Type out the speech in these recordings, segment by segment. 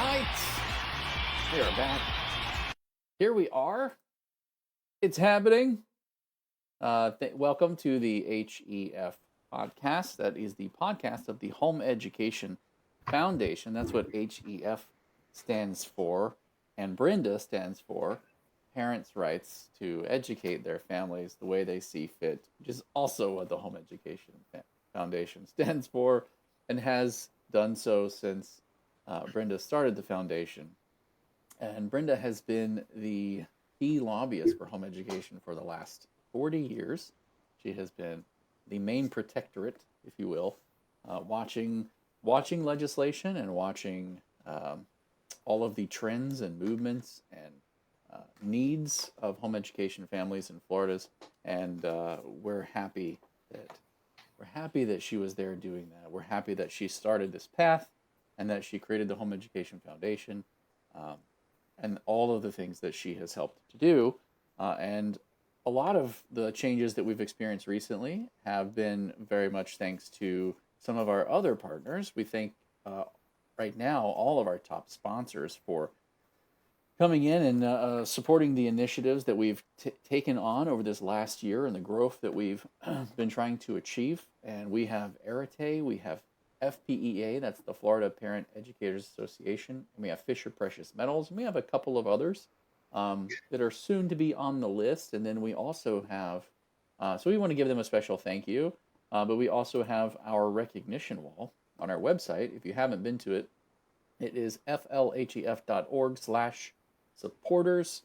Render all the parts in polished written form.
right. We are back. Here we are. It's happening. Welcome to the HEF podcast. That is the podcast of the Home Education Foundation. That's what HEF stands for. And Brenda stands for Parents' Rights to Educate Their Families the Way They See Fit, which is also what the Home Education Foundation stands for and has done so since Brenda started the foundation. And Brenda has been the key lobbyist for home education for the last 40 years. She has been the main protectorate, if you will, watching legislation and watching all of the trends and movements and needs of home education families in Florida's. And we're happy that she was there doing that. We're happy that she started this path and that she created the Home Education Foundation. And all of the things that she has helped to do. And a lot of the changes that we've experienced recently have been very much thanks to some of our other partners. We thank right now all of our top sponsors for coming in and supporting the initiatives that we've taken on over this last year and the growth that we've been trying to achieve. And we have Arete, we have FPEA, that's the Florida Parent Educators Association, and we have Fisher Precious Metals, and we have a couple of others that are soon to be on the list. And then we also have, so we want to give them a special thank you, but we also have our recognition wall on our website. If you haven't been to it, it is flhef.org/supporters,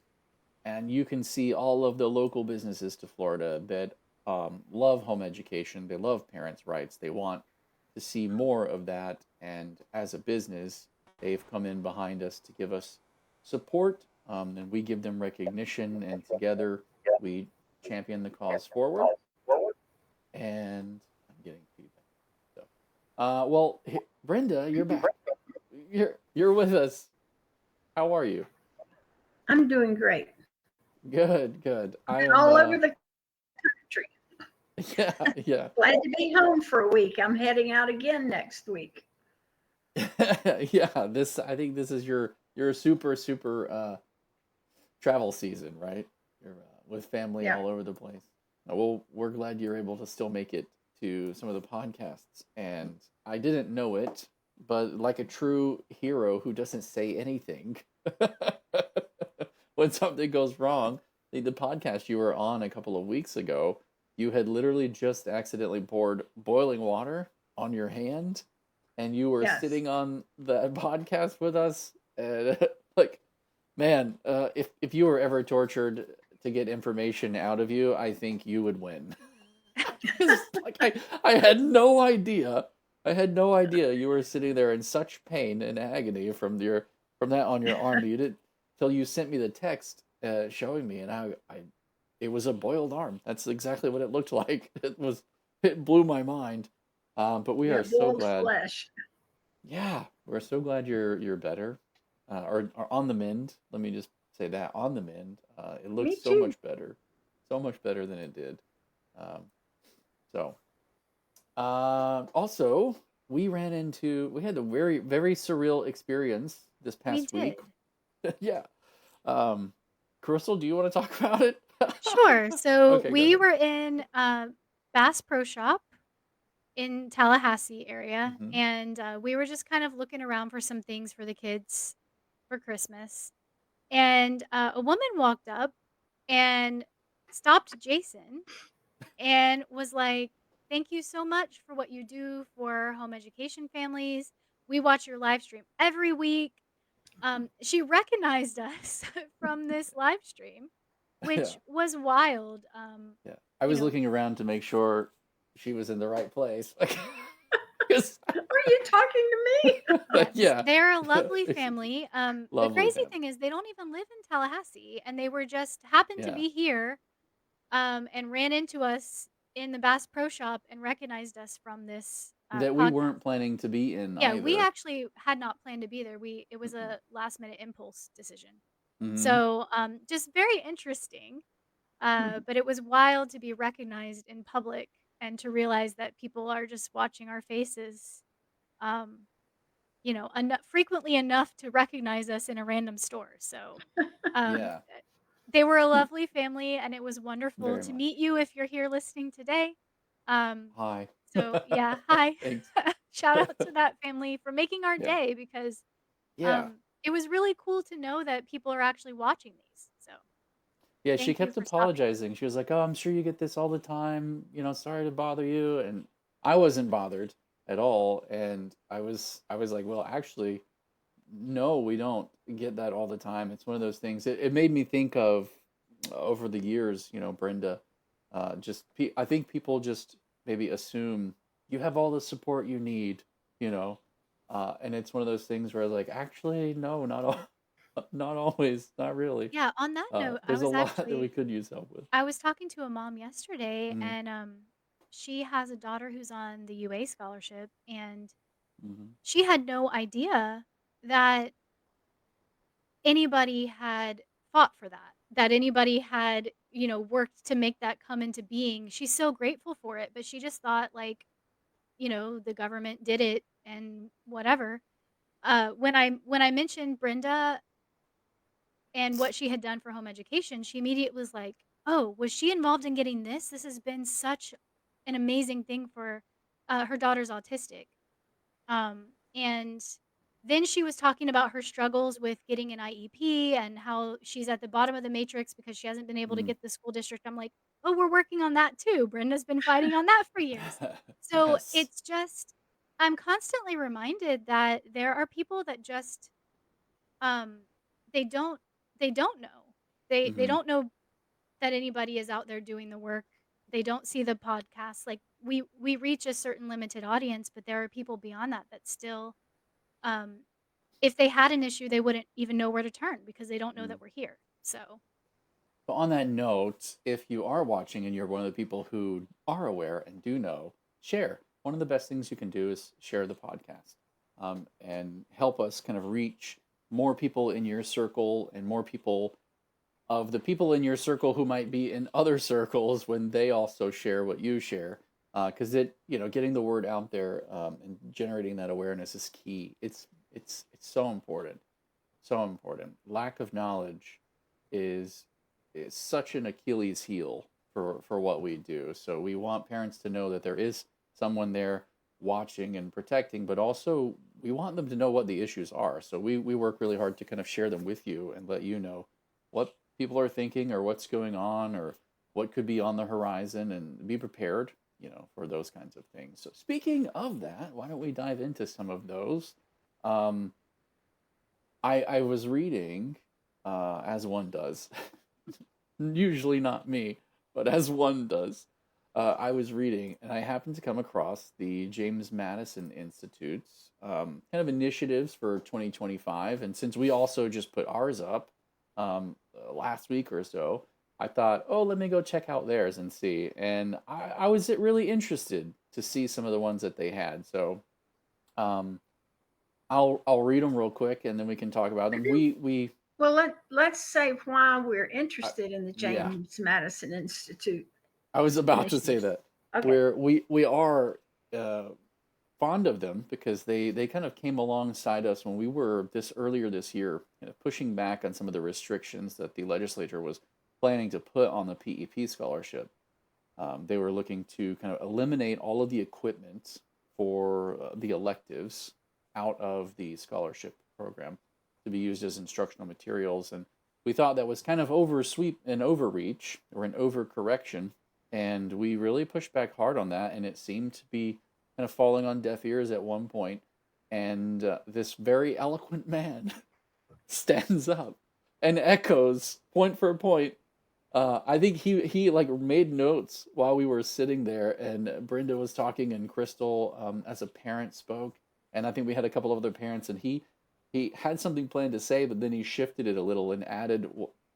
and you can see all of the local businesses to Florida that love home education, they love parents' rights, they want to see more of that, and as a business, they've come in behind us to give us support, and we give them recognition, and together we champion the cause forward. And I'm getting feedback. So, Brenda, you're back. You're with us. How are you? I'm doing great. Good. I am all over the country. Yeah. Glad to be home for a week. I'm heading out again next week. Yeah, I think this is your super travel season, right? You're with family all over the place. Well, we're glad you're able to still make it to some of the podcasts. And I didn't know it, but like a true hero who doesn't say anything when something goes wrong, the podcast you were on a couple of weeks ago, you had literally just accidentally poured boiling water on your hand, and you were sitting on the podcast with us. And man, if you were ever tortured to get information out of you, I think you would win. I had no idea. You were sitting there in such pain and agony from that on your arm. You didn't till you sent me the text showing me, and it was a boiled arm. That's exactly what it looked like. It blew my mind. But we are so glad. Flesh. Yeah, we're so glad you're better, or on the mend. Let me just say that, on the mend. It looks so much better than it did. Also, we had a very, very surreal experience this past week. Yeah. Crystal, do you want to talk about it? Sure. So we were in Bass Pro Shop in Tallahassee area, and we were just kind of looking around for some things for the kids for Christmas. And a woman walked up and stopped Jason and was like, "Thank you so much for what you do for home education families. We watch your live stream every week." She recognized us from this live stream, which was wild. Yeah, I was looking around to make sure she was in the right place. Are you talking to me? Yeah, they're a lovely family. The crazy thing is they don't even live in Tallahassee, and they were just happened to be here, and ran into us in the Bass Pro Shop and recognized us from this that we weren't planning to be in. Yeah, either. We actually had not planned to be there. It was a last minute impulse decision. So just very interesting. But it was wild to be recognized in public and to realize that people are just watching our faces. frequently enough to recognize us in a random store. So, Yeah, they were a lovely family, and it was wonderful very to much. meet you if you're here listening today. Um, Hi. so yeah, hi. Thanks. Shout out to that family for making our Yeah. day because Yeah. it was really cool to know that people are actually watching these. So Yeah, she thank you kept for stopping. apologizing. She was like, "Oh, I'm sure you get this all the time. Sorry to bother you." And I wasn't bothered at all. And I was like, "Well, actually, no, we don't get that all the time." It's one of those things. It made me think of over the years, Brenda, I think people just maybe assume you have all the support you need, you know. And it's one of those things where I was like, actually, no, not all, not always, not really. Yeah, on that note, There's a lot that we could use help with. I was talking to a mom yesterday, Mm-hmm. and she has a daughter who's on the UA scholarship, and Mm-hmm. she had no idea that anybody had fought for that, that anybody had, worked to make that come into being. She's so grateful for it, but she just thought like, the government did it and whatever. When I mentioned Brenda and what she had done for home education, she immediately was like, "Oh, was she involved in getting this? This has been such an amazing thing for her daughter's autistic." And then she was talking about her struggles with getting an IEP and how she's at the bottom of the matrix because she hasn't been able to Mm. get the school district. I'm like, "Oh, we're working on that too. Brenda's been fighting on that for years." So Yes. it's just, I'm constantly reminded that there are people that just, um, they don't, they don't know. They Mm-hmm. don't know that anybody is out there doing the work. They don't see the podcast. Like we reach a certain limited audience, but there are people beyond that that still, um, if they had an issue, they wouldn't even know where to turn because they don't know Mm. that we're here. So, But on that note, if you are watching and you're one of the people who are aware and do know, share. One of the best things you can do is share the podcast, and help us kind of reach more people in your circle and more people of the people in your circle who might be in other circles when they also share what you share. Because getting the word out there, and generating that awareness is key. It's so important, so important. Lack of knowledge is is such an Achilles heel for what we do. So we want parents to know that there is someone there watching and protecting, but also we want them to know what the issues are. So we work really hard to kind of share them with you and let you know what people are thinking or what's going on or what could be on the horizon and be prepared, for those kinds of things. So speaking of that, why don't we dive into some of those? Um, I was reading, as one does, usually not me, but as one does. I was reading, and I happened to come across the James Madison Institute's kind of initiatives for 2025. And since we also just put ours up last week or so, I thought, oh, let me go check out theirs and see. And I was really interested to see some of the ones that they had. So um, I'll read them real quick, and then we can talk about them. We Well, let's say why we're I, interested in the yeah, James Madison Institute I was about to say initiatives. that. Okay. We are uh, fond of them because they kind of came alongside us when we were earlier this year, pushing back on some of the restrictions that the legislature was planning to put on the PEP scholarship. They were looking to kind of eliminate all of the equipment for the electives out of the scholarship program to be used as instructional materials. And we thought that was kind of oversweep and overreach or an overcorrection. And we really pushed back hard on that. And it seemed to be kind of falling on deaf ears at one point. And this very eloquent man stands up and echoes point for point. I think he like made notes while we were sitting there, and Brenda was talking, and Crystal, as a parent, spoke, and I think we had a couple of other parents, and he had something planned to say, but then he shifted it a little and added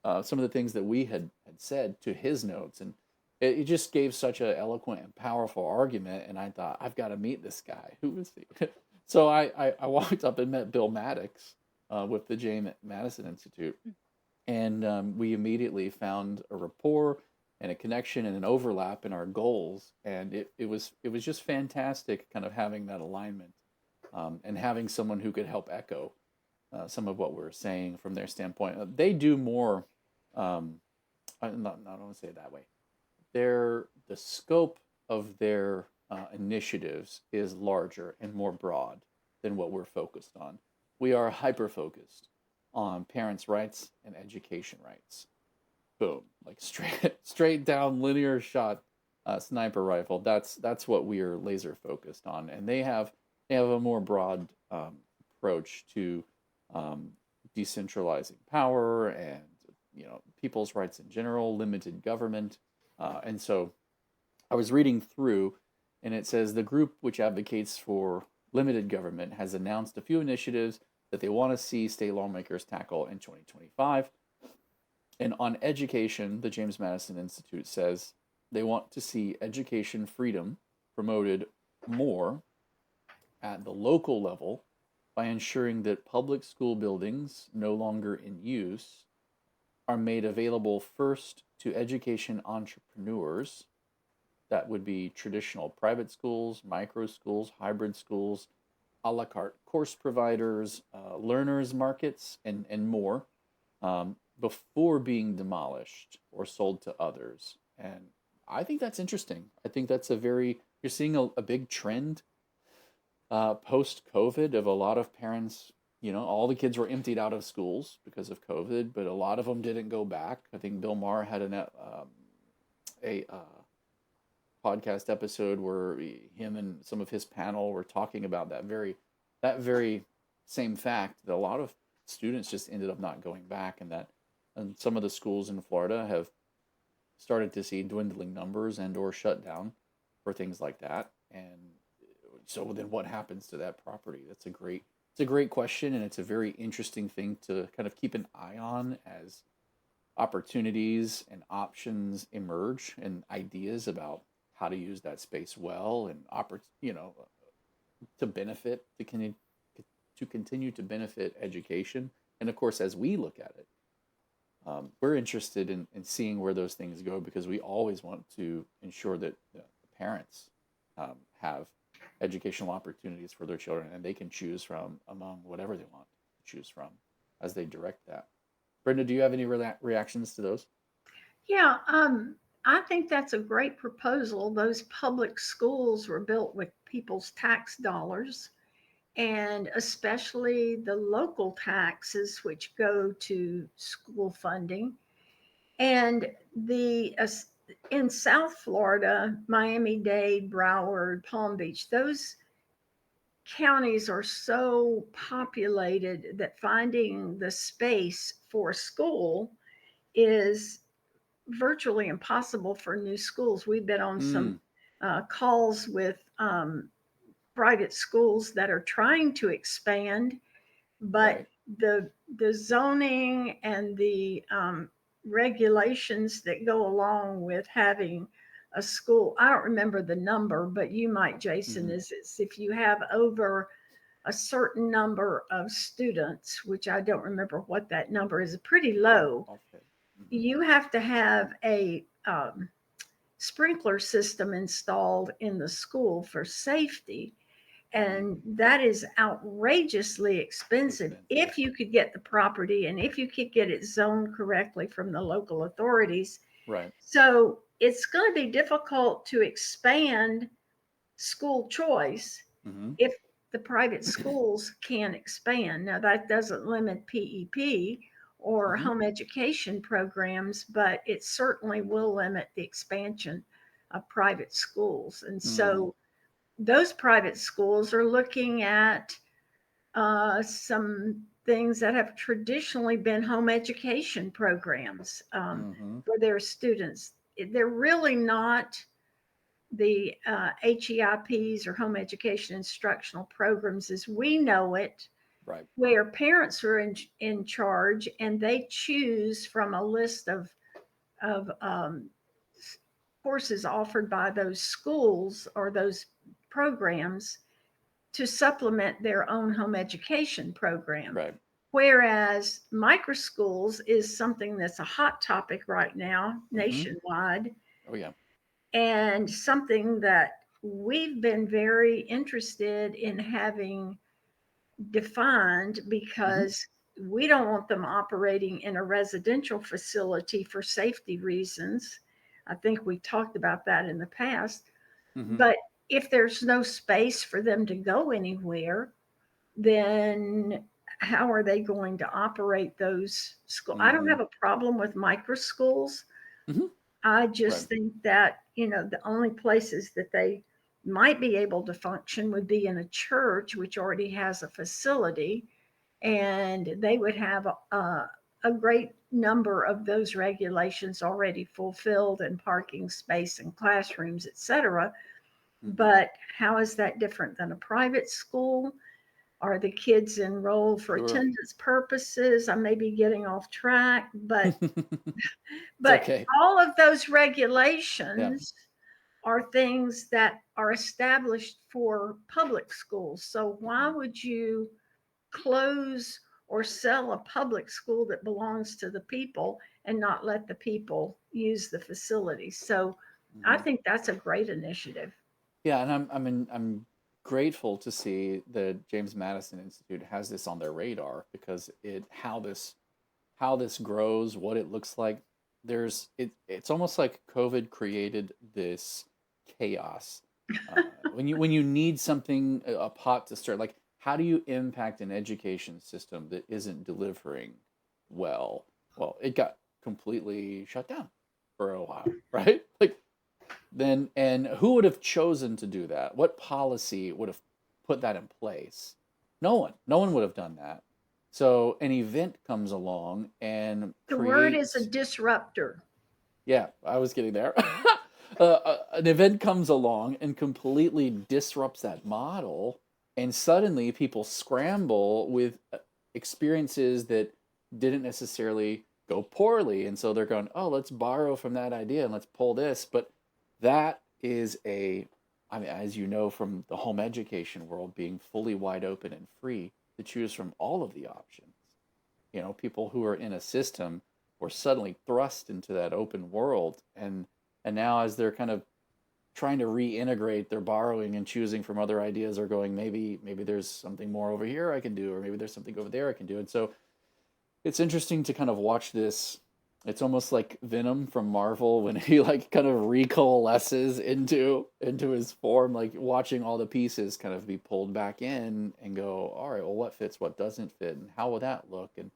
some of the things that we had said to his notes, and it just gave such an eloquent and powerful argument. And I thought, I've got to meet this guy. Who is he? So I walked up and met Bill Maddox with the James Madison Institute, and we immediately found a rapport and a connection and an overlap in our goals, and it was just fantastic kind of having that alignment. and having someone who could help echo some of what we're saying from their standpoint. They do more. I don't want to say it that way. The scope of their initiatives is larger and more broad than what we're focused on. We are hyper focused on parents' rights and education rights. Boom, like straight down linear shot sniper rifle. That's what we are laser focused on, and they have a more broad approach to um, decentralizing power and people's rights in general, limited government, and so I was reading through, and it says the group which advocates for limited government has announced a few initiatives that they want to see state lawmakers tackle in 2025. And on education, the James Madison Institute says they want to see education freedom promoted more at the local level by ensuring that public school buildings no longer in use are made available first to education entrepreneurs. That would be traditional private schools, micro schools, hybrid schools, a la carte course providers, learners markets, and more, before being demolished or sold to others. And I think that's interesting. I think that's you're seeing a big trend post COVID of a lot of parents. All the kids were emptied out of schools because of COVID, but a lot of them didn't go back. I think Bill Maher had a podcast episode where him and some of his panel were talking about that very same fact, that a lot of students just ended up not going back, and some of the schools in Florida have started to see dwindling numbers and or shut down for things like that. And so then what happens to that property? It's a great question, and it's a very interesting thing to kind of keep an eye on as opportunities and options emerge and ideas about how to use that space well and to benefit to continue to benefit education. And of course, as we look at it, we're interested in seeing where those things go, because we always want to ensure that the parents have educational opportunities for their children, and they can choose from among whatever they want to choose from as they direct that. Brenda, do you have any reactions to those? Yeah, I think that's a great proposal. Those public schools were built with people's tax dollars, and especially the local taxes, which go to school funding. And in South Florida, Miami-Dade, Broward, Palm Beach, those counties are so populated that finding the space for school is virtually impossible for new schools. We've been on some Mm, calls with private schools that are trying to expand, but right. the zoning and the regulations that go along with having a school, I don't remember the number, but you might, Jason, Hmm. is if you have over a certain number of students, which I don't remember what that number is, pretty low, Okay. Hmm. you have to have a sprinkler system installed in the school for safety. Hmm. And that is outrageously expensive Expensive. if you could get the property and if you could get it zoned correctly from the local authorities. Right. So it's going to be difficult to expand school choice Hmm. if the private schools can expand. Now, that doesn't limit PEP or Hmm. home education programs, but it certainly will limit the expansion of private schools. And Mm, so those private schools are looking at some things that have traditionally been home education programs hmm. for their students. They're really not the HEIPs or home education instructional programs as we know it, Right. where parents are in charge and they choose from a list of courses offered by those schools or those programs to supplement their own home education program. Right. Whereas micro schools is something that's a hot topic right now Hmm. nationwide, Oh yeah. and something that we've been very interested in having defined, because we don't want them operating in a residential facility for safety reasons. I think we talked about that in the past. But if there's no space for them to go anywhere, then how are they going to operate those schools? I don't have a problem with micro schools. I just think that, the only places that they might be able to function would be in a church, which already has a facility, and they would have a great number of those regulations already fulfilled, and parking space and classrooms, etc. But how is that different than a private school? Are the kids enrolled for attendance purposes? I may be getting off track, but Okay. all of those regulations are things that are established for public schools. So why would you close or sell a public school that belongs to the people and not let the people use the facility? So I think that's a great initiative. Yeah, and I'm grateful to see the James Madison Institute has this on their radar, because how this grows, what it looks like. It's almost like COVID created this chaos. When you need something, a pot to stir, like, how do you impact an education system that isn't delivering well? Well, it got completely shut down for a while, right? Like, and who would have chosen to do that? What policy would have put that in place? No one would have done that. So an event comes along and The word is creates. a disruptor. Yeah, I was getting there. An event comes along and completely disrupts that model, and suddenly people scramble with experiences that didn't necessarily go poorly, and so they're going, "Oh, let's borrow from that idea and let's pull this." But that is I mean, as you know from the home education world being fully wide open and free to choose from all of the options. People who are in a system were suddenly thrust into that open world, and now, as they're kind of trying to reintegrate their borrowing and choosing from other ideas, are going, maybe there's something more over here I can do, or maybe there's something over there I can do. And so it's interesting to kind of watch this. It's almost like Venom from Marvel, when he like kind of recoalesces into his form, like watching all the pieces kind of be pulled back in and go, all right, well, what fits, what doesn't fit, and how will that look? And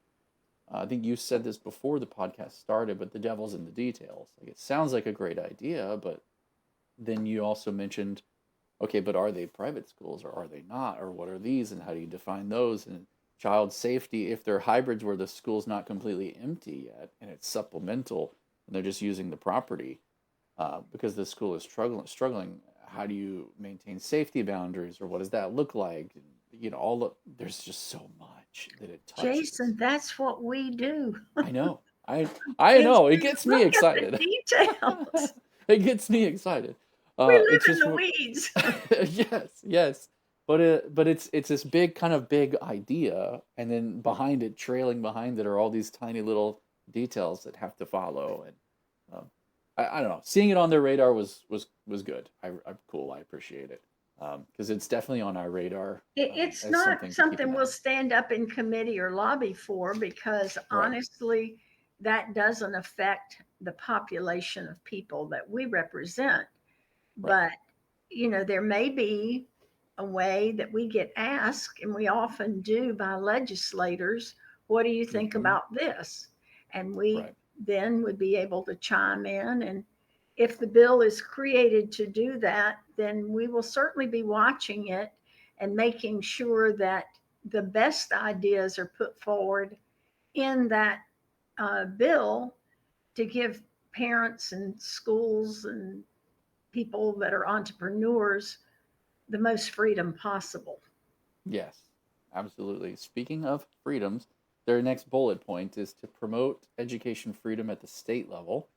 I think you said this before the podcast started, but the devil's in the details. Like, it sounds like a great idea, but then you also mentioned, okay, but are they private schools or are they not? Or what are these, and how do you define those? And child safety, if they're hybrids where the school's not completely empty yet and it's supplemental and they're just using the property because the school is struggling, how do you maintain safety boundaries, or what does that look like? There's just so much that it touches. Jason, that's what we do. I know. I know. It gets me excited. Details. It gets me excited. We live in the weeds. Yes. But it's this big idea, and then trailing behind it, are all these tiny little details that have to follow. And I don't know. Seeing it on their radar was good. I'm cool. I appreciate it. Because it's definitely on our radar. It's not something we'll stand up in committee or lobby for, because honestly, that doesn't affect the population of people that we represent. But, there may be a way that we get asked, and we often do, by legislators, what do you think about this? And we then would be able to chime in. And if the bill is created to do that, then we will certainly be watching it and making sure that the best ideas are put forward in that bill to give parents and schools and people that are entrepreneurs the most freedom possible. Yes, absolutely. Speaking of freedoms, their next bullet point is to promote education freedom at the state level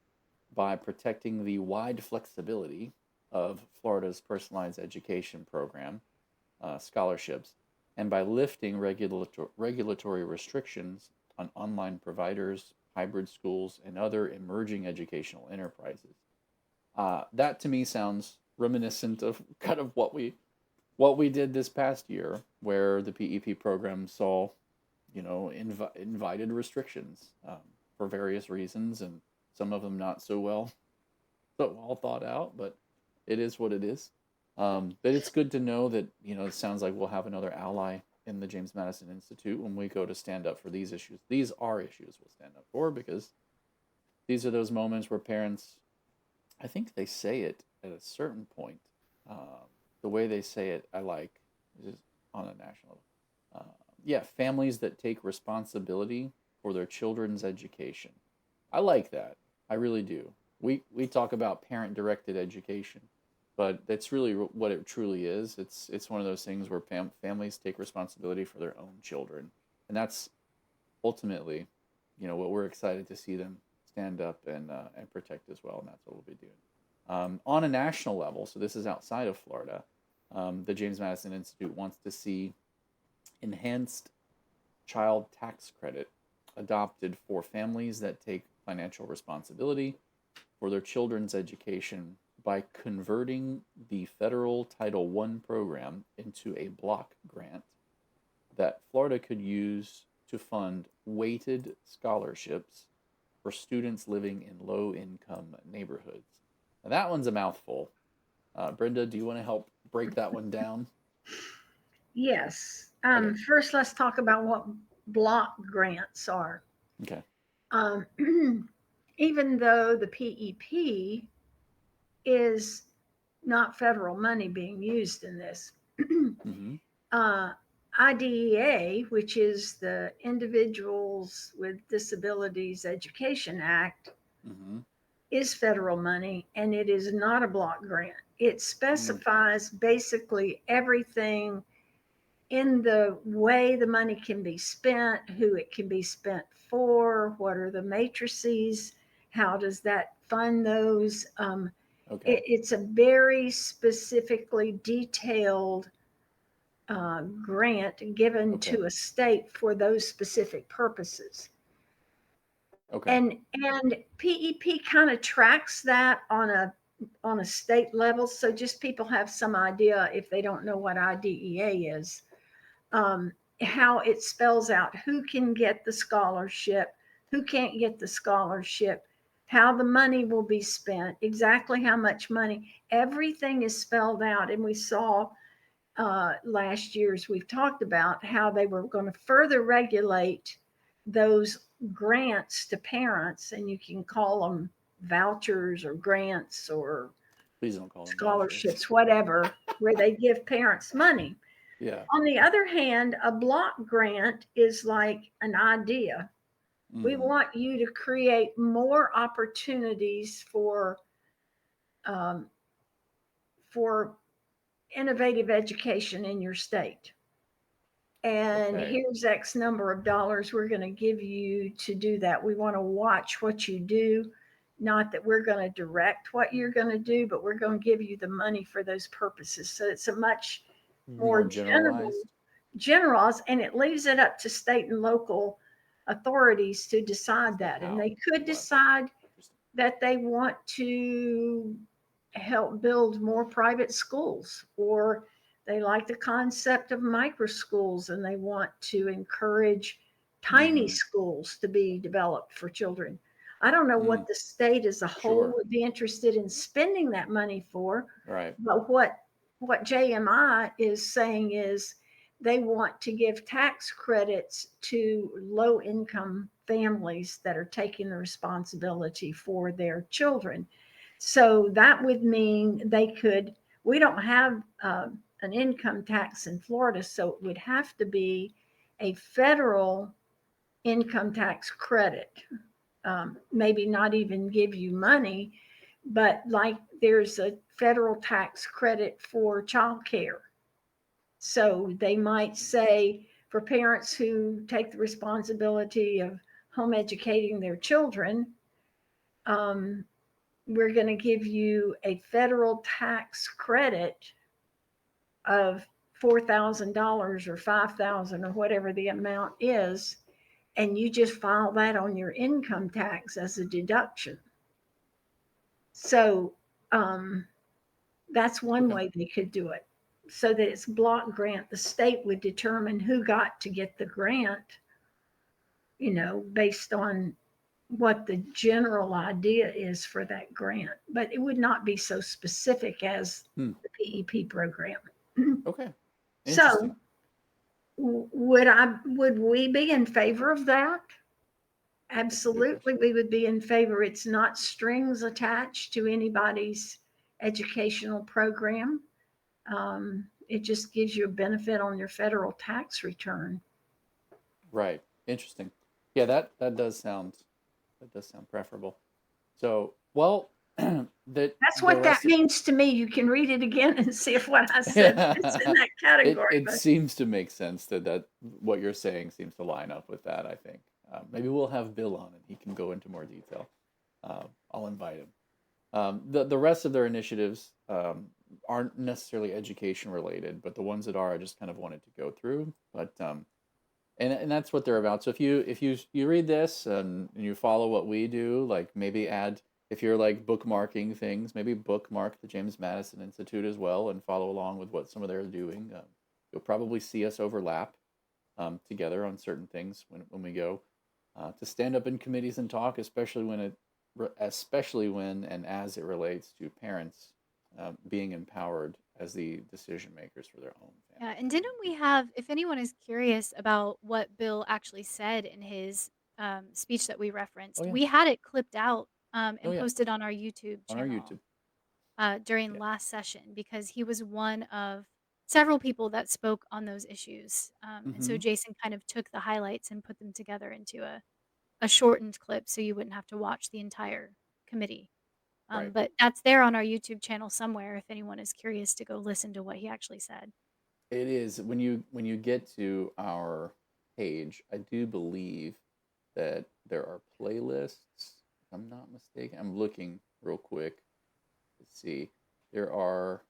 by protecting the wide flexibility of Florida's personalized education program, scholarships, and by lifting regulatory restrictions on online providers, hybrid schools, and other emerging educational enterprises. That to me sounds reminiscent of kind of what we did this past year, where the PEP program saw, invited restrictions for various reasons, and some of them not so well thought out, but it is what it is. But it's good to know that, it sounds like we'll have another ally in the James Madison Institute when we go to stand up for these issues. These are issues we'll stand up for, because these are those moments where parents, I think they say it at a certain point. The way they say it, I like, is on a national level. Yeah, families that take responsibility for their children's education. I like that. I really do. We talk about parent-directed education, but that's really what it truly is. It's one of those things where families take responsibility for their own children, and that's ultimately, what we're excited to see them stand up and protect as well, and that's what we'll be doing. On a national level, so this is outside of Florida, the James Madison Institute wants to see enhanced child tax credit adopted for families that take financial responsibility for their children's education by converting the federal Title I program into a block grant that Florida could use to fund weighted scholarships for students living in low-income neighborhoods. Now, that one's a mouthful. Brenda, do you want to help break that one down? Yes. Okay. First, let's talk about what block grants are. Okay. Even though the PEP is not federal money being used in this, Mm-hmm. IDEA, which is the Individuals with Disabilities Education Act, Mm-hmm. is federal money, and it is not a block grant. It specifies basically everything in the way the money can be spent, who it can be spent for, what are the matrices, how does that fund those. Okay. It's a very specifically detailed grant given Okay. to a state for those specific purposes. Okay. And PEP kind of tracks that on a state level, so just people have some idea, if they don't know what IDEA is, how it spells out who can get the scholarship, who can't get the scholarship, how the money will be spent, exactly how much money. Everything is spelled out, and we saw last year's, we've talked about how they were going to further regulate those grants to parents, and you can call them vouchers or grants or Please don't call them scholarships, vouchers. whatever, where they give parents money. Yeah. On the other hand, a block grant is like an idea. Mm-hmm. We want you to create more opportunities for innovative education in your state. And here's X number of dollars we're going to give you to do that. We want to watch what you do. Not that we're going to direct what you're going to do, but we're going to give you the money for those purposes. So it's a much more generalized, and it leaves it up to state and local authorities to decide that. And they could decide that they want to help build more private schools, or they like the concept of micro schools and they want to encourage tiny schools to be developed for children. I don't know what the state as a whole would be interested in spending that money for. Right. But what JMI is saying is they want to give tax credits to low income families that are taking the responsibility for their children. So that would mean we don't have an income tax in Florida, so it would have to be a federal income tax credit. Maybe not even give you money, but like there's a federal tax credit for childcare. So they might say for parents who take the responsibility of home educating their children, we're going to give you a federal tax credit of $4,000 or $5,000 or whatever the amount is, and you just file that on your income tax as a deduction. So That's one Okay. way they could do it. So that it's block grant. The state would determine who got to get the grant, based on what the general idea is for that grant. But it would not be so specific as Hmm. the PEP program. Okay. So Interesting. would we be in favor of that? That's a good Absolutely, question. we would be in favor. It's not strings attached to anybody's educational program. It just gives you a benefit on your federal tax return. Right. Interesting. Yeah, that does sound preferable. So, well, That's the what that rest of means to me. You can read it again and see if what I said fits in that it category. it But seems to make sense that what you're saying seems to line up with that, I think. Maybe we'll have Bill on and he can go into more detail. I'll invite him. The rest of their initiatives aren't necessarily education related, but the ones that are, I just kind of wanted to go through. But and that's what they're about. So if you read this and you follow what we do, like maybe add, if you're like bookmarking things, maybe bookmark the James Madison Institute as well and follow along with what some of they're doing. You'll probably see us overlap together on certain things when we go to stand up in committees and talk, especially when and as it relates to parents being empowered as the decision makers for their own Yeah, family. and didn't we have, if anyone is curious about what Bill actually said in his speech that we Oh referenced, yeah, we had it clipped out oh and yeah, posted on our YouTube on our channel YouTube. during Yeah. last session because he was one of several people that spoke on those issues. And so Mm-hmm. Jason kind of took the highlights and put them together into a shortened clip so you wouldn't have to watch the entire committee. Right. But that's there on our YouTube channel somewhere if anyone is curious to go listen to what he actually said. It is when you get to our page, I do believe that there are playlists. If I'm not mistaken, I'm looking real quick to see. There are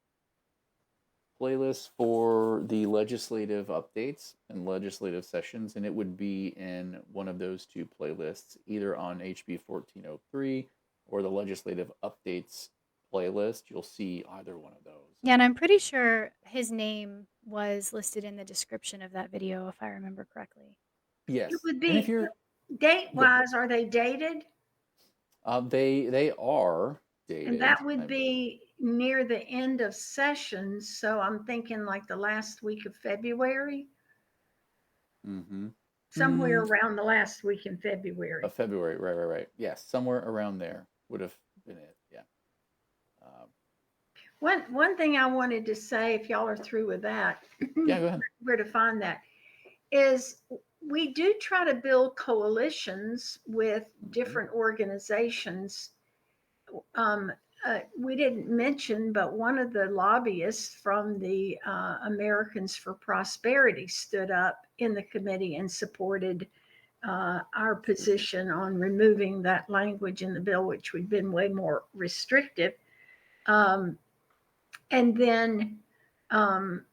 playlists for the legislative updates and legislative sessions, and it would be in one of those two playlists, either on HB 1403 or the legislative updates playlist. You'll see either one of those. Yeah, and I'm pretty sure his name was listed in the description of that video, if I remember correctly. it Yes, would and if be you're date go ahead. wise, are they dated? They are And dated. that would I, be near the end of sessions. So I'm thinking like the last week of February, mm-hmm. somewhere around the last week in February. Of February, right. Yes, somewhere around there would have been it. Yeah. Um, One thing I wanted to say, if y'all are through with that, yeah, go ahead. where to find that is we do try to build coalitions with Mm-hmm. different organizations. Um, we didn't mention, but one of the lobbyists from the Americans for Prosperity stood up in the committee and supported our position on removing that language in the bill, which would have been way more restrictive. Um, and then um,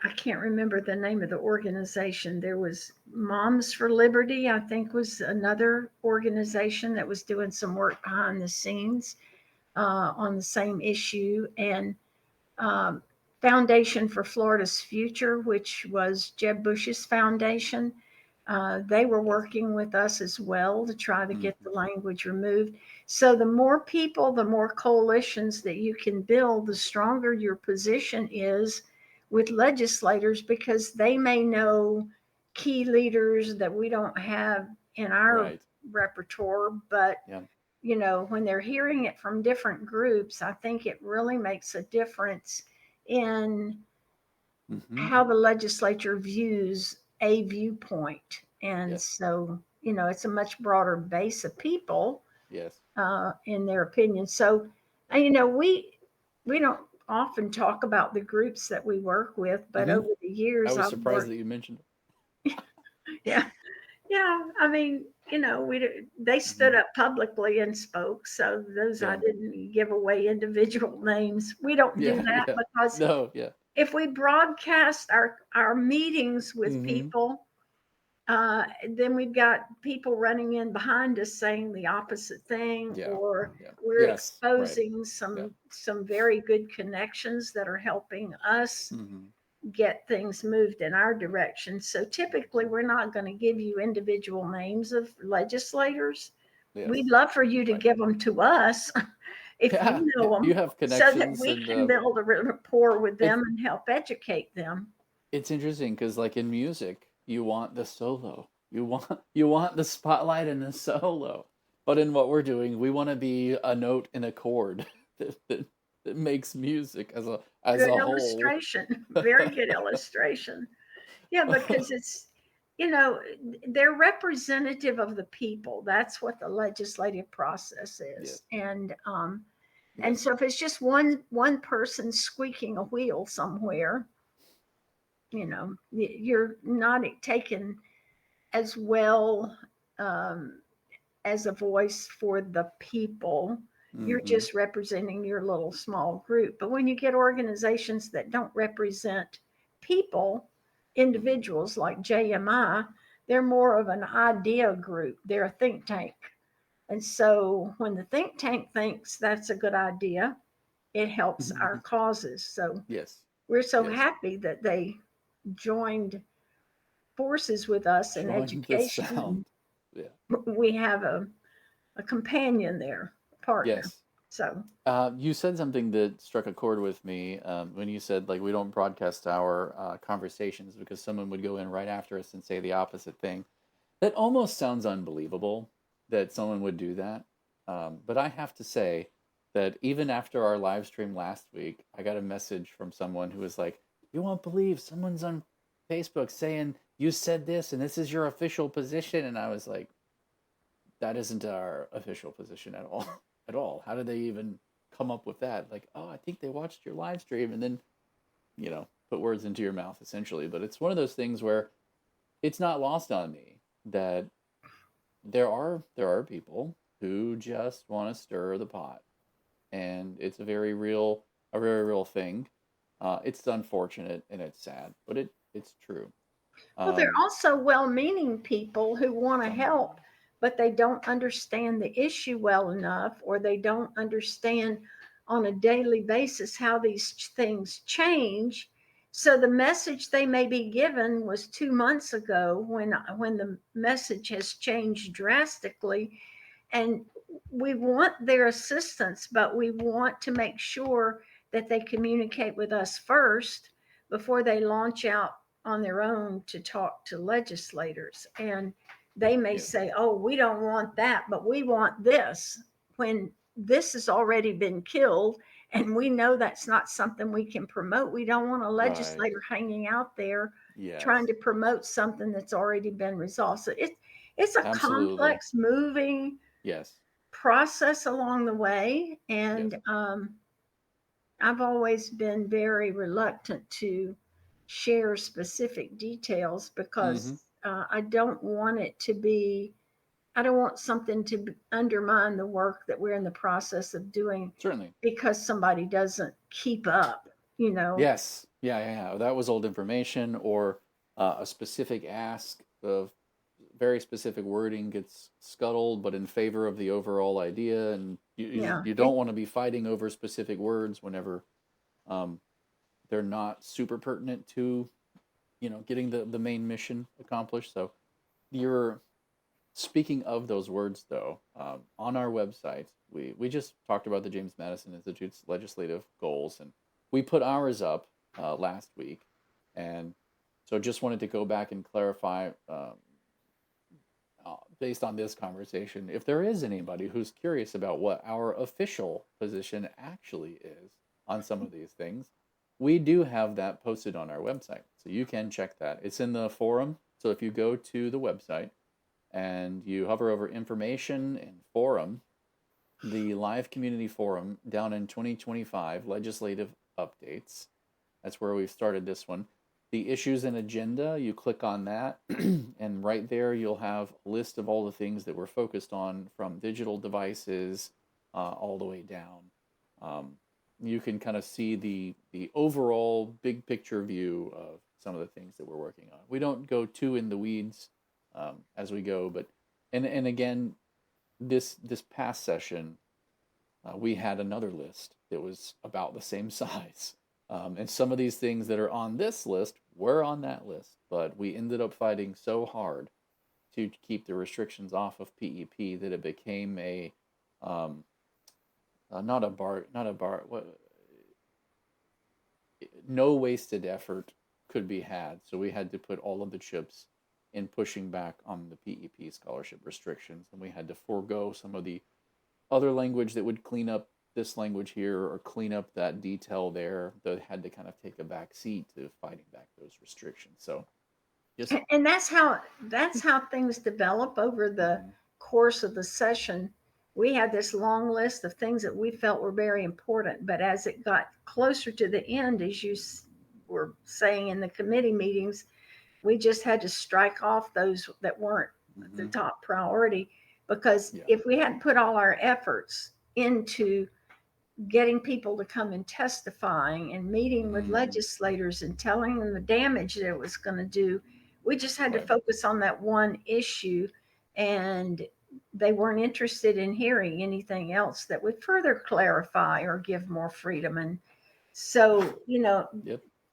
I can't remember the name of the organization. There was Moms for Liberty, I think, was another organization that was doing some work behind the scenes on the same issue. And um, Foundation for Florida's Future, which was Jeb Bush's foundation. They were Yes. working with us as well to try to get Mm-hmm. the language removed. So, the more people, the more coalitions that you can build, the stronger your position is with legislators because they may know key leaders that we don't have in our Right. repertoire. But, Yeah. when they're hearing it from different groups, I think it really makes a difference in Mm-hmm. how the legislature views a viewpoint. And Yes. so, it's a much broader base of people Yes. in their opinion. So, Right. we don't often talk about the groups that we work with, but Mm-hmm. over the I years was I've surprised worked. that you mentioned Yeah, yeah. I mean, they it. Mm-hmm. stood up publicly and spoke. So those I Yeah. didn't give away individual names. We don't do Yeah. that Yeah. because No. Yeah. if we broadcast our meetings with Mm-hmm. people, Then we've got people running in behind us saying the opposite thing, Yeah. or Yeah. we're Yes. Right. exposing some very good connections that are helping us Mm-hmm. get things moved in our direction. So typically, we're not going to give you individual names of legislators. Yes. We'd love for you to Right. give them to us if Yeah. you know them, You have so that connections we and can build a rapport with it's them and help educate them. it's interesting because like in music, you want the solo. You want the spotlight and the solo. But in what we're doing, we want to be a note and a chord that makes music as Good a whole. illustration. Very good illustration. Yeah, because it's, you know, they're representative of the people. That's what the legislative process Yes. is. And Yes. so if it's just one person squeaking a wheel somewhere, you know, you're not taken as well, um, as a voice for the people. You're Mm-hmm. just representing your little small group. But when you get organizations that don't represent people, individuals like JMI, they're more of an idea group. They're a think tank. And so when the think tank thinks that's a good idea, it helps our causes. So Yes. we're so Yes. happy that they joined forces with us in Join the education. sound. Yeah. We have a companion there, a partner. Yes. So You said something that struck a chord with me when you said like we don't broadcast our conversations because someone would go in right after us and say the opposite thing. That almost sounds unbelievable that someone would do that. But I have to say that even after our live stream last week, I got a message from someone who was like, "You won't believe someone's on Facebook saying you said this and this is your official position." And I was like, that isn't our official position at all. At all. How did they even come up with that? Like, oh, I think they watched your live stream and then, put words into your mouth essentially. But it's one of those things where it's not lost on me that there are people who just want to stir the pot. And it's a very real thing. It's unfortunate and it's sad, but it's true. well, they're Um, also well-meaning people who want to some of them help, but they don't understand the issue well enough, or they don't understand on a daily basis how these things change. So the message they may be given was 2 months ago, when the message has changed drastically, and we want their assistance, but we want to make sure that they communicate with us first before they launch out on their own to talk to legislators. And they may yes, say, oh, we don't want that, but we want this, when this has already been killed. And we know that's not something we can promote. We don't want a right, legislator hanging out there yes, trying to promote something that's already been resolved. So it's a absolutely, complex, moving yes, process along the way. yes. And I've always been very reluctant to share specific details because Mm-hmm. I don't want it to be, I don't want something to undermine the work that we're in the process of doing Certainly. because somebody doesn't keep up, you know. Yes. Yeah, yeah, yeah. That was old information or a specific ask of very specific wording gets scuttled, but in favor of the overall idea. And Yeah. you don't want to be fighting over specific words whenever um, they're not super pertinent to, getting the main mission accomplished. So you're speaking of those words, though, on our website, we just talked about the James Madison Institute's legislative goals, and we put ours up last week. And so just wanted to go back and clarify, based on this conversation, if there is anybody who's curious about what our official position actually is on some of these things, we do have that posted on our website. So you can check that. It's in the forum. So if you go to the website, and you hover over information and forum, the live community forum down in 2025 legislative updates. That's where we've started this one. The issues and agenda, you click on that, and right there you'll have a list of all the things that we're focused on from digital devices all the way down. Um, you can kind of see the overall big picture view of some of the things that we're working on. We don't go too in the weeds as we go. But and again, this past session, we had another list that was about the same size. And some of these things that are on this list were on that list, but we ended up fighting so hard to keep the restrictions off of PEP that it became a um, not a bar. What, no wasted effort could be had. So we had to put all of the chips in pushing back on the PEP scholarship restrictions, and we had to forego some of the other language that would clean up this language here or clean up that detail there. That had to kind of take a back seat to fighting back those restrictions. So just and that's how things develop over the course of the session. We had this long list of things that we felt were very important, but as it got closer to the end, as you were saying in the committee meetings, we just had to strike off those that weren't the top priority, because if we hadn't put all our efforts into getting people to come and testifying and meeting with legislators and telling them the damage that it was going to do, we just had to focus on that one issue, and they weren't interested in hearing anything else that would further clarify or give more freedom. And so,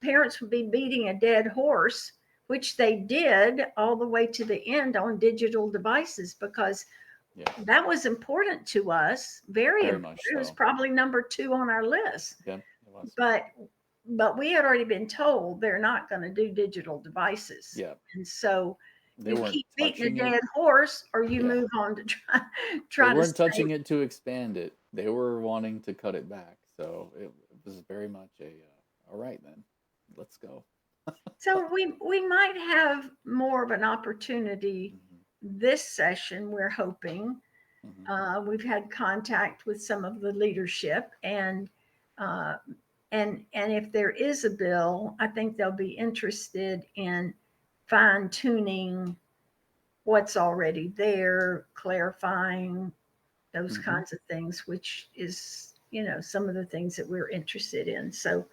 parents would be beating a dead horse, which they did all the way to the end on digital devices, because that was important to us. Very important. Much so. It was so. probably number 2 on our list. Yeah, it was. But we had already been told they're not going to do digital devices. Yeah. And so they you keep beating a dead horse, or you move on to try they to weren't touching it to expand it. They were wanting to cut it back. So it was very much all right then, let's go. So we might have more of an opportunity this session, we're hoping. We've had contact with some of the leadership, and if there is a bill, I think they'll be interested in fine tuning what's already there, clarifying those kinds of things, which is, some of the things that we're interested in. So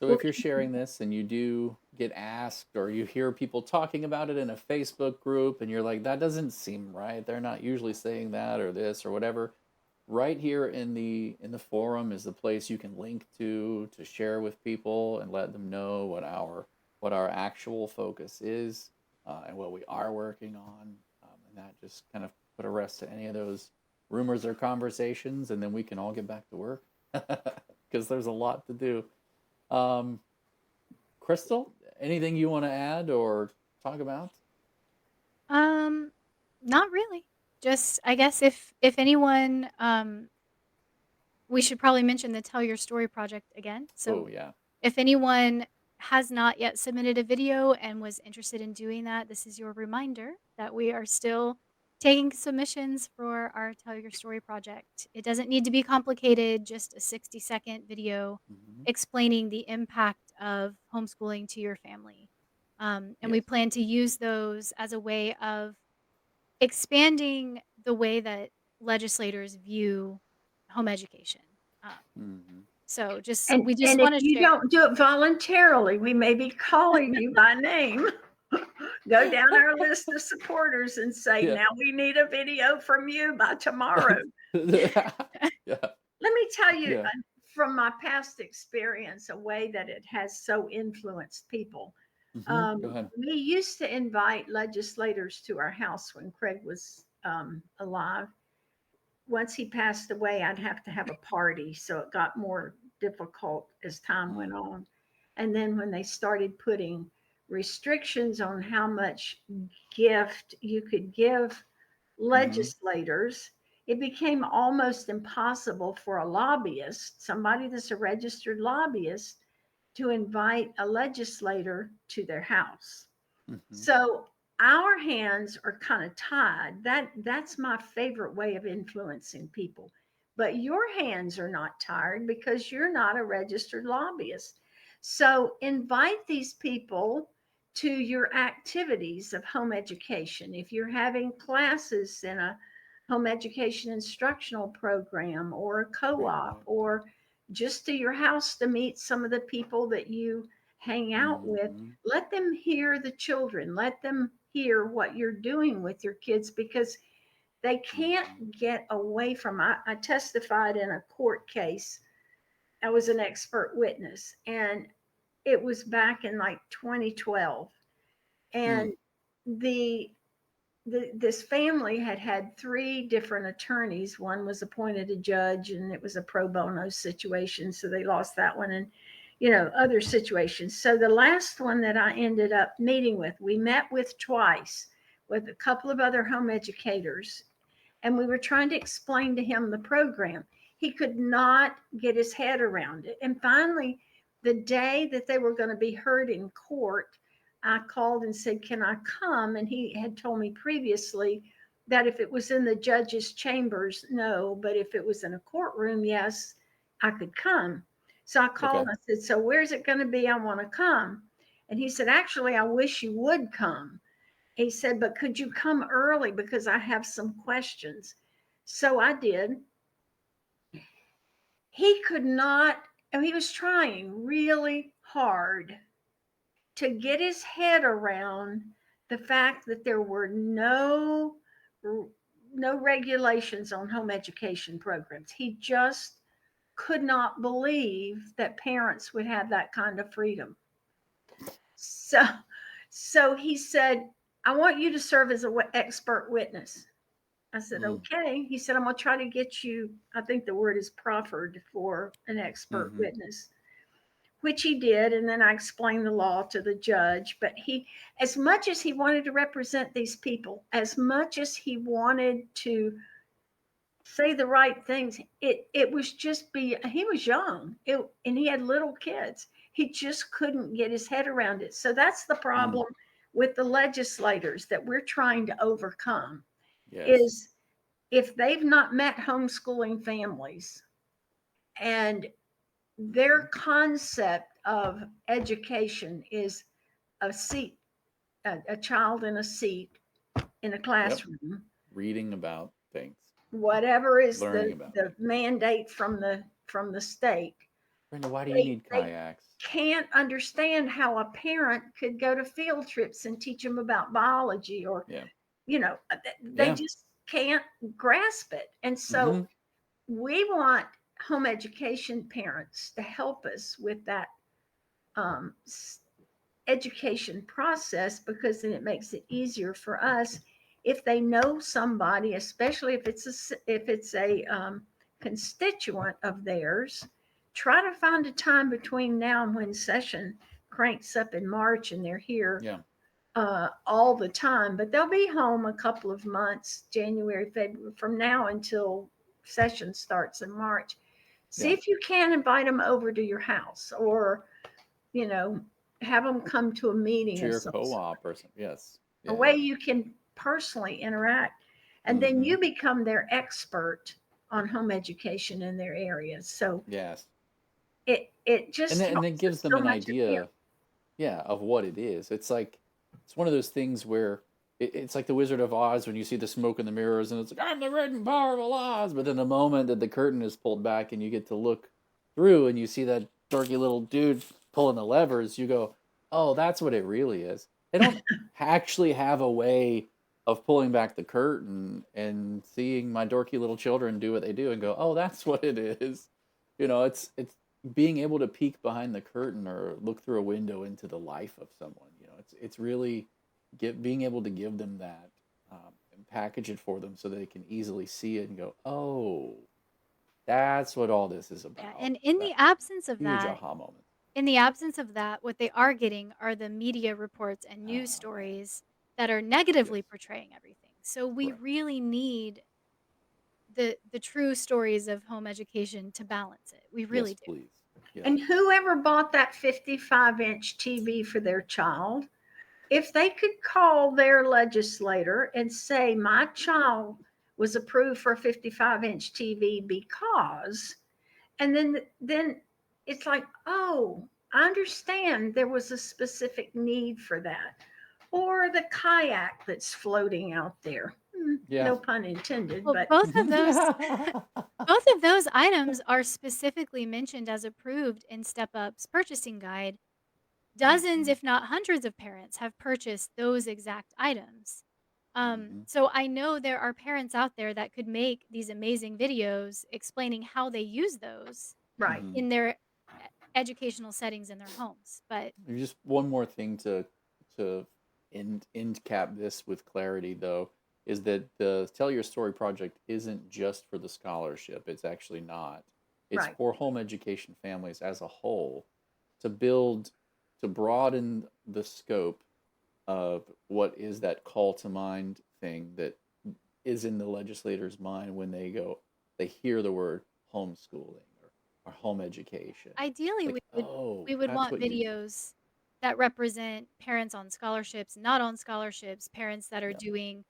if you're sharing this and you do get asked, or you hear people talking about it in a Facebook group and you're like, that doesn't seem right, they're not usually saying that or this or whatever, right here in the forum is the place you can link to share with people and let them know what our actual focus is, and what we are working on, and that just kind of put a rest to any of those rumors or conversations, and then we can all get back to work because there's a lot to do. Crystal, anything you want to add or talk about? Not really. Just, I guess if anyone, we should probably mention the Tell Your Story project again. So if anyone has not yet submitted a video and was interested in doing that, this is your reminder that we are still taking submissions for our Tell Your Story project. It doesn't need to be complicated, just a 60-second video explaining the impact of homeschooling to your family. And we plan to use those as a way of expanding the way that legislators view home education. So we just and want if to you share. don't do it voluntarily, we may be calling you by name. Go down our list of supporters and say, now we need a video from you by tomorrow. Let me tell you, from my past experience, a way that it has so influenced people. We used to invite legislators to our house when Craig was alive. Once he passed away, I'd have to have a party, so it got more difficult as time went on. And then when they started putting restrictions on how much gift you could give legislators, it became almost impossible for a lobbyist, somebody that's a registered lobbyist, to invite a legislator to their house. So our hands are kind of tied. That's my favorite way of influencing people. But your hands are not tired because you're not a registered lobbyist. So invite these people to your activities of home education. If you're having classes in a home education instructional program or a co-op, or just to your house to meet some of the people that you hang out with, let them hear the children. Let them hear what you're doing with your kids because they can't get away from. I testified in a court case. I was an expert witness, and it was back in like 2012. And the this family had had three different attorneys. One was appointed a judge, and it was a pro bono situation, so they lost that one, and other situations. So the last one that I ended up meeting with, we met with twice with a couple of other home educators, and we were trying to explain to him the program. He could not get his head around it. And finally, the day that they were going to be heard in court, I called and said, "Can I come?" And he had told me previously that if it was in the judge's chambers, no, but if it was in a courtroom, yes, I could come. So I called and I said, "So where's it going to be? I want to come." And he said, "Actually, I wish you would come." He said, "But could you come early because I have some questions?" So I did. He could not, and he was trying really hard to get his head around the fact that there were no regulations on home education programs. He just could not believe that parents would have that kind of freedom. So he said, "I want you to serve as an expert witness." I said, "Okay." He said, "I'm going to try to get you," I think the word is proffered for an expert witness, which he did. And then I explained the law to the judge. But he, as much as he wanted to represent these people, as much as he wanted to say the right things, it was just he was young and he had little kids. He just couldn't get his head around it. So that's the problem with the legislators that we're trying to overcome. Is if they've not met homeschooling families and their concept of education is a seat, a child in a seat in a classroom, reading about things, whatever is the mandate from the state. Brenda, why do you need kayaks? Can't understand how a parent could go to field trips and teach them about biology, or they just can't grasp it. And so we want home education parents to help us with that education process, because then it makes it easier for us if they know somebody, especially if it's a constituent of theirs. Try to find a time between now and when session cranks up in March, and they're here all the time, but they'll be home a couple of months, January, February, from now until session starts in March. See if you can invite them over to your house, or have them come to a meeting to your co-op or something. A way you can personally interact, and then you become their expert on home education in their areas. So it just and then gives them an idea of what it is. It's one of those things where it's like the Wizard of Oz when you see the smoke in the mirrors and it's like, "I'm the red and powerful Oz," but then the moment that the curtain is pulled back and you get to look through and you see that dorky little dude pulling the levers, you go, "Oh, that's what it really is." They don't actually have a way of pulling back the curtain and seeing my dorky little children do what they do and go, "Oh, that's what it is." It's being able to peek behind the curtain or look through a window into the life of someone. It's really being able to give them that and package it for them so they can easily see it and go, "Oh, that's what all this is about." And in the absence of huge that, aha moment. In the absence of that, what they are getting are the media reports and news stories that are negatively portraying everything. So we really need the true stories of home education to balance it. We really do. Please. Yes. And whoever bought that 55-inch TV for their child, if they could call their legislator and say, "My child was approved for a 55-inch TV because," and then it's like, "Oh, I understand there was a specific need for that." Or the kayak that's floating out there. No pun intended. Well, but both of those items are specifically mentioned as approved in Step Up's purchasing guide. dozens, Mm-hmm. if not hundreds of parents have purchased those exact items. Mm-hmm. So I know there are parents out there that could make these amazing videos explaining how they use those Right. Mm-hmm. in their educational settings in their homes. But Just one more thing to end cap this with clarity, though, is that the Tell Your Story project isn't just for the scholarship. It's actually not. It's Right. for home education families as a whole to build, to broaden the scope of what is that call to mind thing that is in the legislator's mind when they hear the word homeschooling or home education. ideally, Like, oh, we would that's want what you do. videos that represent parents on scholarships, not on scholarships, parents that are Yeah. doing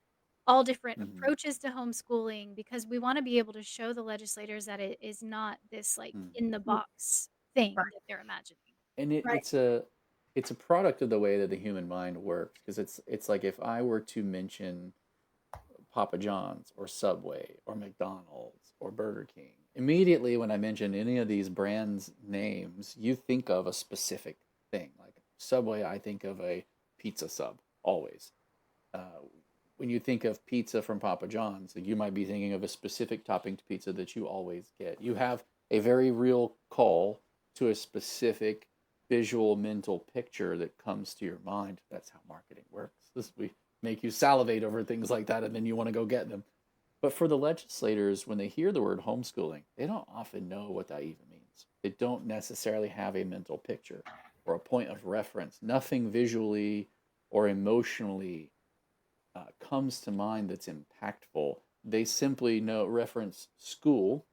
all different Hmm. approaches to homeschooling because we wanna be able to show the legislators that it is not this, like, Mm. in the Mm, box thing right. that they're imagining. And Right. it's a product of the way that the human mind works, because it's like if I were to mention Papa John's or Subway or McDonald's or Burger King, immediately when I mention any of these brands names, you think of a specific thing. Like Subway, I think of a pizza sub always. Uh, when you think of pizza from Papa John's, you might be thinking of a specific topping to pizza that you always get. You have a very real call to a specific visual mental picture that comes to your mind. That's how marketing works. We make you salivate over things like that, and then you want to go get them. But for the legislators, when they hear the word homeschooling, they don't often know what that even means. They don't necessarily have a mental picture or a point of reference. Nothing visually or emotionally comes to mind that's impactful. They simply reference school.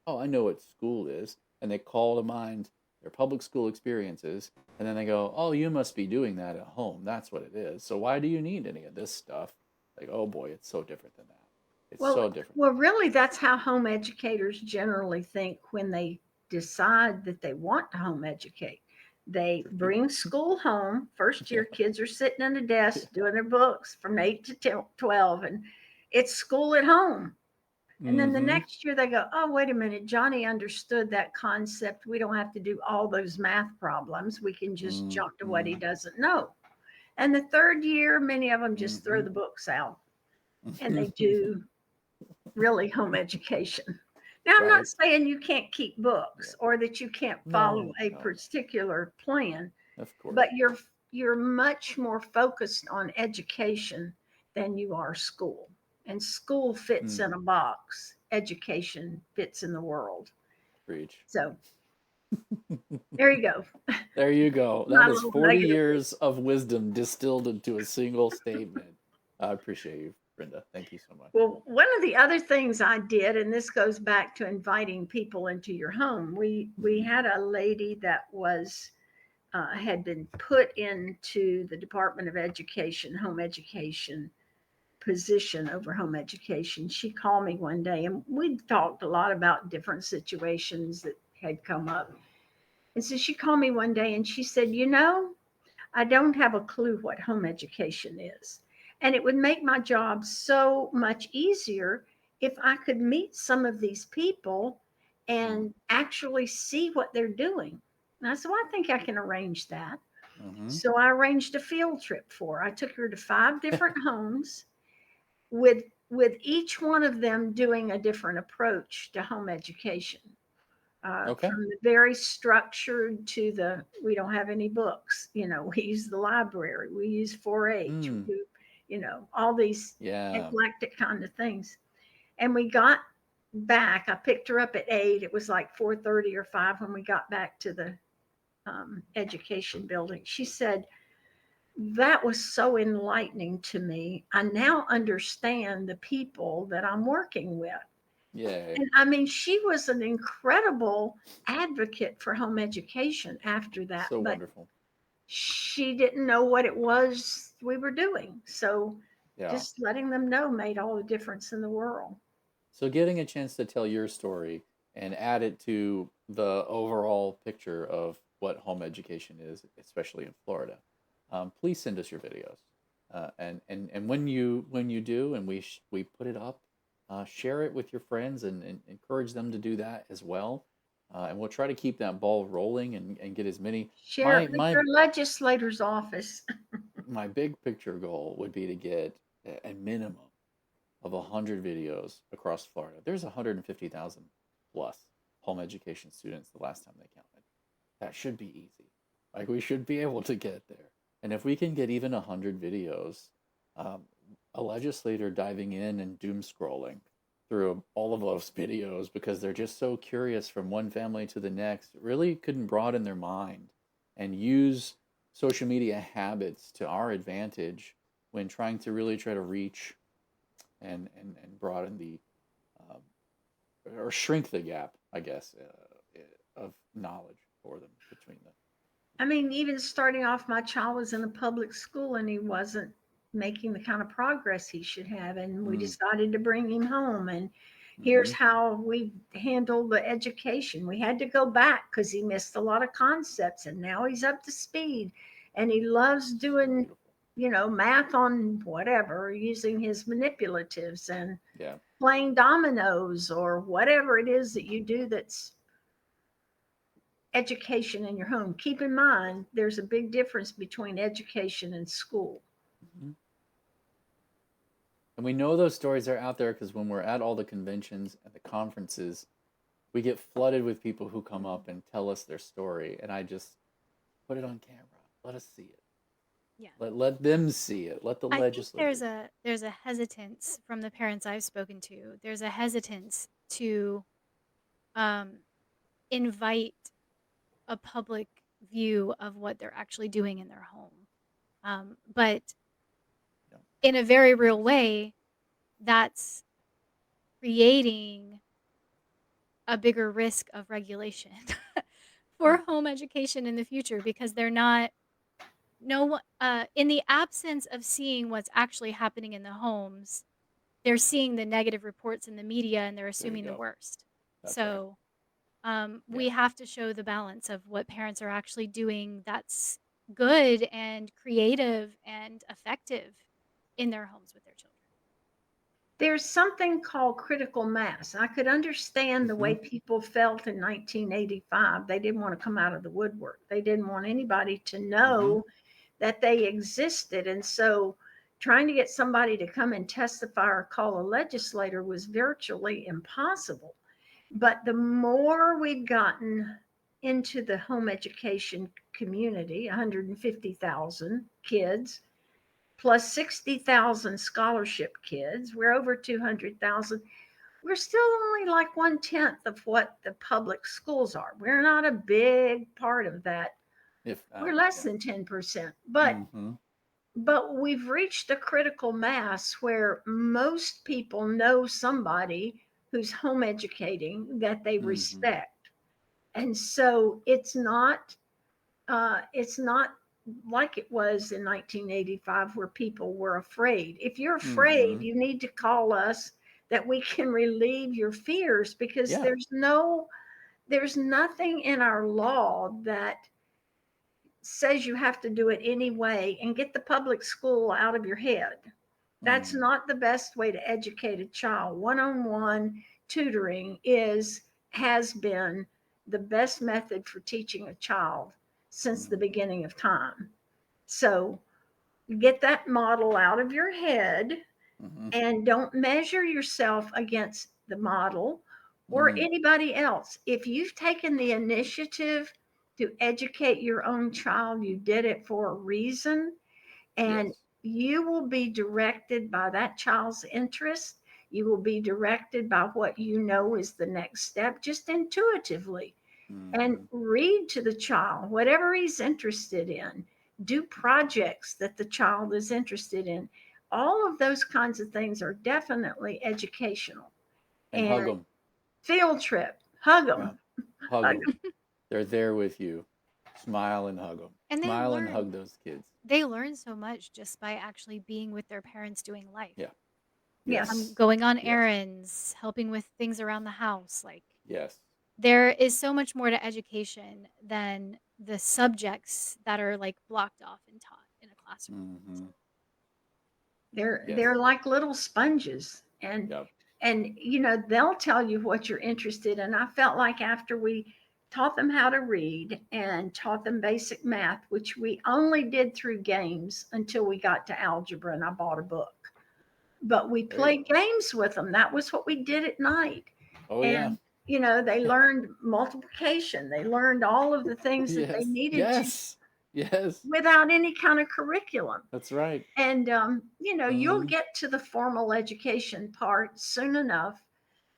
Oh, I know what school is. And they call to mind their public school experiences. And then they go, oh, you must be doing that at home. That's what it is. So why do you need any of this stuff? Like, oh boy, it's so different than that. It's Well, so different well, than really, that's how home educators generally think when they decide that they want to home educate. They that. True. bring school home. First Yeah. year kids are sitting in a Yeah. desk doing their books from 8 to 12, and it's school at home. And then the Mm-hmm. next year they go, oh, wait a minute, Johnny understood that concept. We don't have to do all those math problems. We can just jump to what he Mm-hmm. doesn't know. And the third year, many of them just throw Mm-hmm. the books out and they do really home education. Now, I'm not Right. saying you can't keep Yeah. books or that you can't follow No, a no, particular plan, no. Of course. but you're much more focused on education than you are school. And school fits Mm. in a box, education fits in the world. Preach. So there you go. There you go. My That is little 40 negative. years of wisdom distilled into a single statement. I appreciate you, Brenda. Thank you so much. Well, one of the other things I did, and this goes back to inviting people into your home, we Mm-hmm. had a lady that was had been put into the Department of Education, home education position over home education. She called me one day and we talked a lot about different situations that had come up. And so she called me one day and she said, you know, I don't have a clue what home education is. And it would make my job so much easier if I could meet some of these people and actually see what they're doing. And I said, well, I think I can arrange that. Mm-hmm. So I arranged a field trip for her. I took her to 5 different homes with with each one of them doing a different approach to home education. Okay. From the very structured to the we don't have any books, we use the library, we use 4-H, we Mm. do, all these Yeah. eclectic kind of things. And we got back. I picked her up at 8. It was like 4:30 or 5 when we got back to the education building. She said, that was so enlightening to me. I now understand the people that I'm working with. Yay. And I mean, she was an incredible advocate for home education after that, So but wonderful. she didn't know what it was we were doing. So Yeah. just letting them know made all the difference in the world. So getting a chance to tell your story and add it to the overall picture of what home education is, especially in Florida, please send us your videos. And when you do, and we put it up, share it with your friends and encourage them to do that as well. And we'll try to keep that ball rolling and get as many. Share My it with my your legislator's office. my big picture goal would be to get a minimum of 100 videos across Florida. There's 150,000 plus home education students the last time they counted. That should be easy. Like we should be able to get there. And if we can get even 100 videos, um, a legislator diving in and doom scrolling through all of those videos because they're just so curious from one family to the next, really couldn't broaden their mind and use social media habits to our advantage when trying to really try to reach and broaden the um, or shrink the gap, I guess, of knowledge for them between them. I mean, even starting off, my child was in a public school and he wasn't making the kind of progress he should have. And we decided to bring him home. And here's how we handled the education. We had to go back because he missed a lot of concepts. And now he's up to speed. And he loves doing, math on whatever, using his manipulatives and playing dominoes or whatever it is that you do that's education in your home. Keep in mind, there's a big difference between education and school. And we know those stories are out there because when we're at all the conventions and the conferences, we get flooded with people who come up and tell us their story. And I just put it on camera. Let us see it. Yeah. Let them see it. Let the legislators. There's a hesitance from the parents I've spoken to. There's a hesitance to invite a public view of what they're actually doing in their home. But in a very real way, that's creating a bigger risk of regulation for home education in the future because they're not in the absence of seeing what's actually happening in the homes, they're seeing the negative reports in the media and they're assuming the worst. That's so we have to show the balance of what parents are actually doing that's good and creative and effective in their homes with their children. There's something called critical mass. I could understand the way people felt in 1985. They didn't want to come out of the woodwork. They didn't want anybody to know that they existed. And so trying to get somebody to come and testify or call a legislator was virtually impossible. But the more we've gotten into the home education community, 150,000 kids, plus 60,000 scholarship kids, we're over 200,000. We're still only like 1/10 of what the public schools are. We're not a big part of that. We're less than 10%. But we've reached a critical mass where most people know somebody who's home educating that they respect. And so it's not like it was in 1985 where people were afraid. If you're afraid, you need to call us that we can relieve your fears because there's nothing in our law that says you have to do it anyway and get the public school out of your head. That's not the best way to educate a child. One-on-one tutoring has been the best method for teaching a child since the beginning of time. So get that model out of your head and don't measure yourself against the model or anybody else. If you've taken the initiative to educate your own child, you did it for a reason, and you will be directed by that child's interest. You will be directed by what you know is the next step, just intuitively. And read to the child whatever he's interested in. Do projects that the child is interested in. All of those kinds of things are definitely educational. And hug them. Field trip, hug them. Hug them. They're there with you. Smile and hug them. And Smile and hug those kids. They learn so much just by actually being with their parents doing life. Yeah. Yes. Going on errands, helping with things around the house. There is so much more to education than the subjects that are blocked off and taught in a classroom. They're like little sponges. And And, they'll tell you what you're interested in. I felt like after we taught them how to read and taught them basic math, which we only did through games until we got to algebra and I bought a book. But we played games with them. That was what we did at night. Oh, and, they learned multiplication. They learned all of the things that they needed to without any kind of curriculum. That's right. And, you'll get to the formal education part soon enough,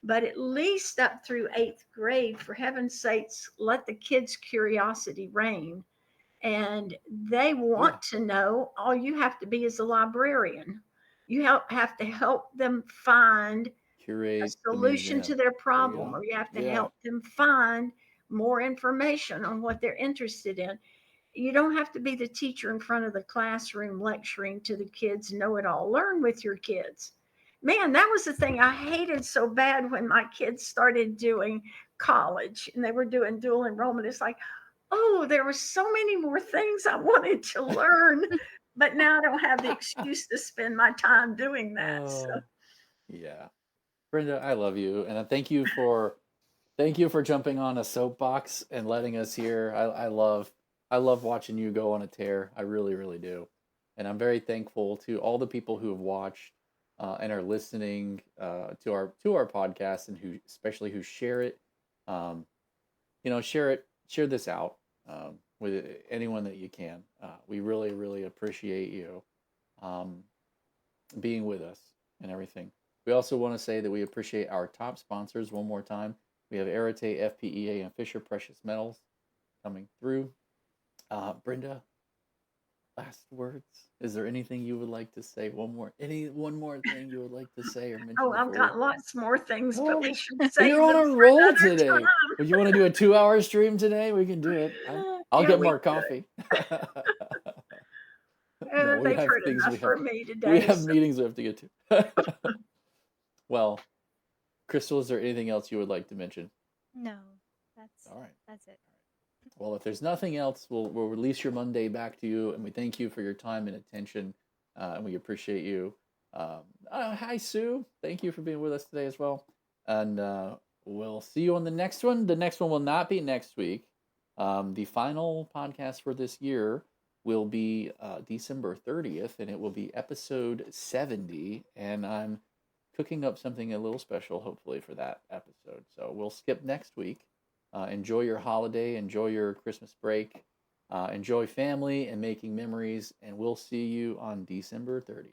but at least up through 8th grade, for heaven's sakes, let the kids' curiosity reign. And they want to know. All you have to be is a librarian. You have to help them find a solution to their problem, or you have to help them find more information on what they're interested in. You don't have to be the teacher in front of the classroom lecturing to the kids, know it all. Learn with your kids. Man, that was the thing I hated so bad when my kids started doing college and they were doing dual enrollment. It's like, oh, there were so many more things I wanted to learn, but now I don't have the excuse to spend my time doing that. Yeah. Brenda, I love you. And thank you for jumping on a soapbox and letting us hear. I love watching you go on a tear. I really, really do. And I'm very thankful to all the people who have watched and are listening to our podcast, and especially who share it. Share this out with anyone that you can. We really, really appreciate you being with us and everything. We also want to say that we appreciate our top sponsors one more time. We have Arete, FPEA, and Fisher Precious Metals coming through. Brenda, last words. Is there anything you would like to say? One more thing you would like to say or mention? Oh, I've got lots more things, but we should say you're on a roll today. Would you want to do a 2-hour stream today? We can do it. I'll get more coffee. No, they've heard enough for me today. We have meetings we have to get to. Well, Crystal, is there anything else you would like to mention? No, that's all right. That's it. Well, if there's nothing else, we'll release your Monday back to you, and we thank you for your time and attention, and we appreciate you. Hi, Sue. Thank you for being with us today as well, and we'll see you on the next one. The next one will not be next week. The final podcast for this year will be December 30th, and it will be episode 70, and I'm cooking up something a little special, hopefully, for that episode. So we'll skip next week. Enjoy your holiday, enjoy your Christmas break, enjoy family and making memories, and we'll see you on December 30th.